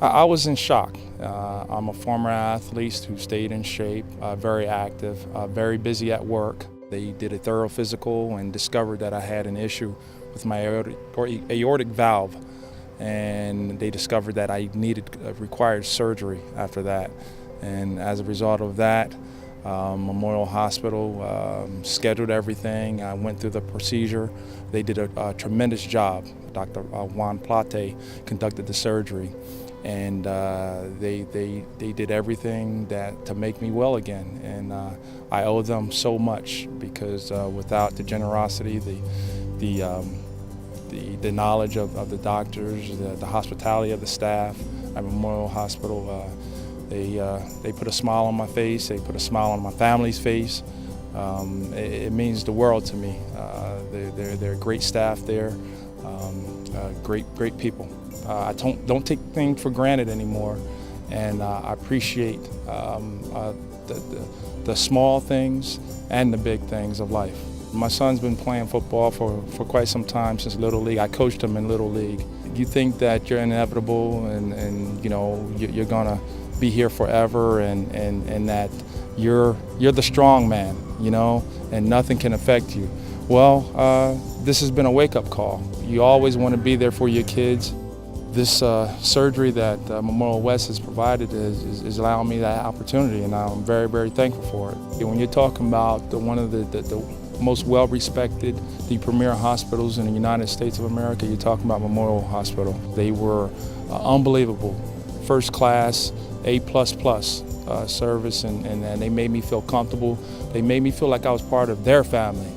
I was in shock. I'm a former athlete who stayed in shape, very active, very busy at work. They did a thorough physical and discovered that I had an issue with my aortic valve, and they discovered that I required surgery after that. And as a result of that, Memorial Hospital scheduled everything. I went through the procedure. They did a tremendous job. Dr. Juan Plate conducted the surgery, and they did everything to make me well again. And I owe them so much, because without the generosity, the knowledge of the doctors, the hospitality of the staff at Memorial Hospital, they put a smile on my face. They put a smile on my family's face. It means the world to me. They're a great staff there, great people. I don't take things for granted anymore, and I appreciate the small things and the big things of life. My son's been playing football for quite some time, since Little League. I coached him in Little League. You think that you're inevitable and you know you're gonna be here forever, and that you're the strong man, you know, and nothing can affect you. Well, this has been a wake-up call. You always want to be there for your kids. This surgery that Memorial West has provided is allowing me that opportunity, and I'm very, very thankful for it. When you're talking about one of the most well-respected, the premier hospitals in the United States of America, you're talking about Memorial Hospital. They were unbelievable, first class, A++ service, and they made me feel comfortable. They made me feel like I was part of their family.